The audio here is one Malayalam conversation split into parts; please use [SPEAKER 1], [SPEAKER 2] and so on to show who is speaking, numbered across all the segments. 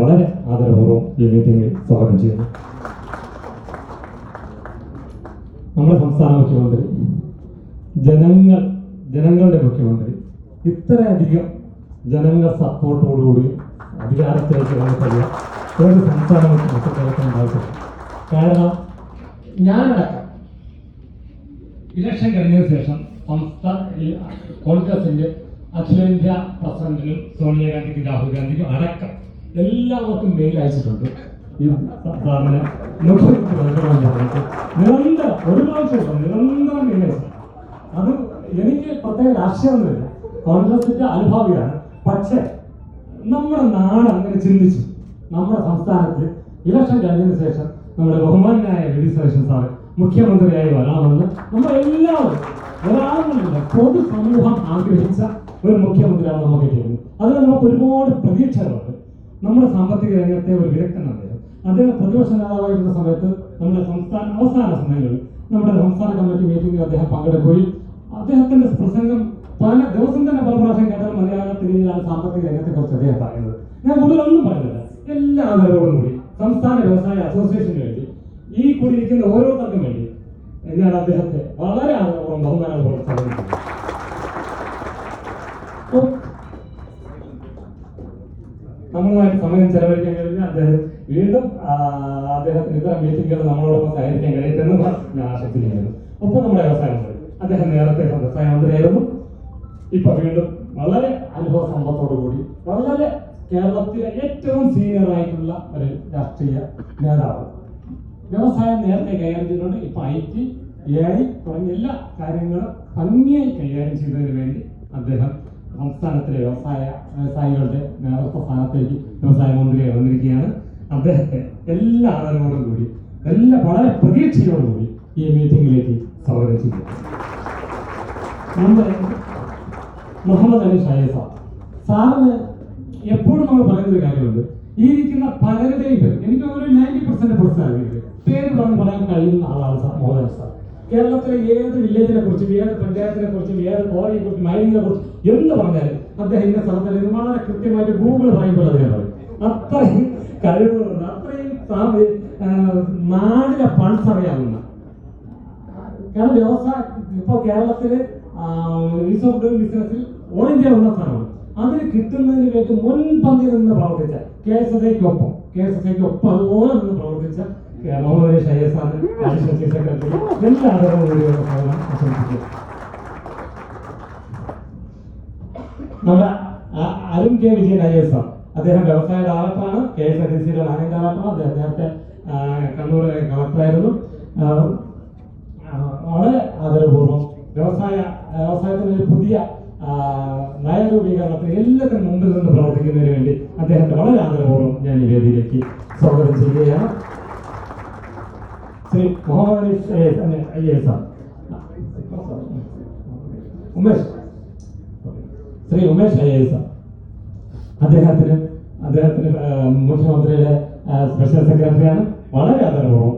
[SPEAKER 1] വളരെ ആദരപൂർവ്വം ഈ മീറ്റിംഗിൽ സ്വാഗതം ചെയ്യുന്നു. നമ്മുടെ സംസ്ഥാന മുഖ്യമന്ത്രി, ജനങ്ങളുടെ മുഖ്യമന്ത്രി, ഇത്രയധികം ജനങ്ങൾ സപ്പോർട്ടോടുകൂടി അധികാരത്തിലേക്ക് വന്നിട്ടുള്ള ഒരു സംസ്ഥാന മുഖ്യമന്ത്രി ഉണ്ടായിട്ടില്ല. കാരണം ഞാനടക്കം ഇലക്ഷൻ കഴിഞ്ഞതിന് ശേഷം കോൺഗ്രസിന്റെ അഖിലേന്ത്യാ പ്രസിഡന്റിനും സോണിയാഗാന്ധിക്കും രാഹുൽ ഗാന്ധിക്കും അടക്കം എല്ലാവർക്കും മെയിൽ അയച്ചിട്ടുണ്ട്. ഈ സാറിന് നിരന്തരം ഒരു പ്രാവശ്യം നിരന്തരം മെയിൽ അയച്ചു. അത് എനിക്ക് പ്രത്യേക രാഷ്ട്രീയമൊന്നുമില്ല, കോൺഗ്രസിന്റെ അനുഭാവിയാണ്. പക്ഷേ നമ്മുടെ നാട് അങ്ങനെ ചിന്തിച്ചു. നമ്മുടെ സംസ്ഥാനത്ത് ഇലക്ഷൻ കഴിഞ്ഞതിന് ശേഷം നമ്മുടെ ബഹുമാനായ വി.ഡി. സതീശൻ സാറ് മുഖ്യമന്ത്രിയായി വരാമെന്ന് നമ്മളെല്ലാവരും ഒരാളുമില്ല പൊതുസമൂഹം ആഗ്രഹിച്ച ഒരു മുഖ്യമന്ത്രിയാണ് നമുക്ക് കിട്ടിയത്. അതിന് നമുക്ക് ഒരുപാട് പ്രതീക്ഷകളുണ്ട്. നമ്മുടെ സാമ്പത്തിക രംഗത്തെ ഒരു വിദഗ്ധനാണ് അദ്ദേഹം പ്രതിപക്ഷ നേതാവായിരുന്ന സമയത്ത് നമ്മുടെ അവസാന സമയങ്ങളിൽ നമ്മുടെ സംസ്ഥാന കമ്മിറ്റി മീറ്റിംഗിൽ അദ്ദേഹം പങ്കെടുക്കുകയും അദ്ദേഹത്തിന്റെ പ്രസംഗം പല ദിവസം തന്നെ പല പ്രാവശ്യം കേട്ടാൽ മലയാള രീതിയിലാണ് സാമ്പത്തിക രംഗത്തെ കുറിച്ച് അദ്ദേഹം പറയുന്നത്. ഞാൻ കൂടുതലൊന്നും പറയുന്നില്ല. എല്ലാ ആദരവോടും കൂടി സംസ്ഥാന വ്യവസായ അസോസിയേഷന് വേണ്ടി ഈ കൂടിയിരിക്കുന്ന ഓരോരുത്തർക്കും വേണ്ടി ഞാൻ അദ്ദേഹത്തെ വളരെ ആദരവോടും ബഹുമാനപൂർവ്വം സ്വാഗതിക്കുന്നു. നമ്മളുമായിട്ട് സമയം ചെലവഴിക്കാൻ കഴിഞ്ഞ അദ്ദേഹം വീണ്ടും അദ്ദേഹത്തിന് ഇത്തരം മീറ്റിംഗുകൾ നമ്മളോടൊപ്പം സഹകരിക്കാൻ കഴിയട്ടെന്ന് ഞാൻ ആശംസിക്കുന്നു. ഒപ്പം നമ്മുടെ വ്യവസായ മന്ത്രി, അദ്ദേഹം നേരത്തെ വ്യവസായ മന്ത്രിയായിരുന്നു. ഇപ്പൊ വീണ്ടും വളരെ അനുഭവ സമ്പത്തോടുകൂടി വളരെ കേരളത്തിലെ ഏറ്റവും സീനിയർ ആയിട്ടുള്ള ഒരു രാഷ്ട്രീയ നേതാവ്. വ്യവസായം നേരത്തെ കൈകാര്യം ചെയ്തുകൊണ്ട് ഇപ്പൊ IT, AI തുടങ്ങിയ എല്ലാ കാര്യങ്ങളും ഭംഗിയായി കൈകാര്യം ചെയ്തതിന് വേണ്ടി അദ്ദേഹം സംസ്ഥാനത്തിലെ വ്യവസായികളുടെ നേതൃത്വ സ്ഥാനത്തേക്ക് വ്യവസായ മന്ത്രിയായി വന്നിരിക്കുകയാണ്. അദ്ദേഹത്തെ എല്ലാ ആദരവോടും കൂടി വളരെ പ്രതീക്ഷയോടുകൂടി ഈ മീറ്റിംഗിലേക്ക് സ്വാഗതം ചെയ്യുന്നു. നമ്മുടെ മുഹമ്മദ് അലി ഷായ സാറിന് എപ്പോഴും നമ്മൾ പറയുന്നൊരു കാര്യമുണ്ട്. ഈ ഇരിക്കുന്ന പലരുടെയും എനിക്ക് ഒരു 90% പ്രശ്നമായിരുന്നു പേര് പറയാൻ കഴിയുന്ന ആളാണ് മുഹമ്മദ് അലി സാർ. കേരളത്തിലെ ഏത് വില്ലേജിനെ കുറിച്ചും ഏത് പഞ്ചായത്തിനെ കുറിച്ചും ഏത് കോറിയെ കുറിച്ചും മൈനിങ്ങിനെ കുറിച്ചും എന്ത് പറഞ്ഞാലും അദ്ദേഹം ഇന്ന സ്ഥലത്തിൽ വളരെ കൃത്യമായിട്ട് ഗൂഗിൾ പറയുമ്പോൾ അദ്ദേഹം പറയും. അത്രയും കഴിവുകളുണ്ട്, അത്രയും നാടിനെ പൾസറിയാവുന്ന. കാരണം വ്യവസായ ഇപ്പോൾ കേരളത്തില് ഈസ് ഓഫ് ഡൂയിങ് ബിസിനസ്സിൽ ഓൾ ഇന്ത്യ ഉള്ള സ്ഥലമാണ്. അതിന് കിട്ടുന്നതിന് വേണ്ടി മുൻപന്തിയിൽ നിന്ന് പ്രവർത്തിച്ച KSSIക്കൊപ്പം അതുപോലെ നിന്ന് പ്രവർത്തിച്ച മുഹമ്മദ് അലി ഷായ സാറിന് അഡീഷണൽ ചീഫ് സെക്രട്ടറി എല്ലാവരും ആശംസിക്കും. നമ്മുടെ Arun K. Vijayan IAS sir, അദ്ദേഹം വ്യവസായ ഡയറക്ടറാണ്, KSRTCയുടെ മാനേജിംഗ് ഡയറക്ടറാണ്. നേരത്തെ കണ്ണൂർ കളക്ടറായിരുന്നു. വളരെ ആദരപൂർവ്വം വ്യവസായത്തിന് ഒരു പുതിയ നയരൂപീകരണത്തിന് എല്ലാത്തിനും മുമ്പിൽ നിന്ന് പ്രവർത്തിക്കുന്നതിന് വേണ്ടി അദ്ദേഹത്തെ വളരെ ആദരപൂർവ്വം ഞാൻ ഈ വേദിയിലേക്ക് സ്വാഗതം ചെയ്യുകയാണ്. Shri Muhammad Ali IAS sir, Shri Umesh IAS sir, അദ്ദേഹത്തിന് മുഖ്യമന്ത്രിയുടെ സ്പെഷ്യൽ സെക്രട്ടറിയാണ്. വളരെ ആദരപൂർവ്വം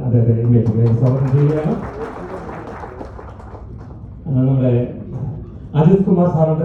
[SPEAKER 1] അദ്ദേഹത്തെ മീറ്റിംഗിലേക്ക് സ്വാഗതം ചെയ്യുകയാണ്. നമ്മുടെ അജിത് കുമാർ സാറുണ്ട്.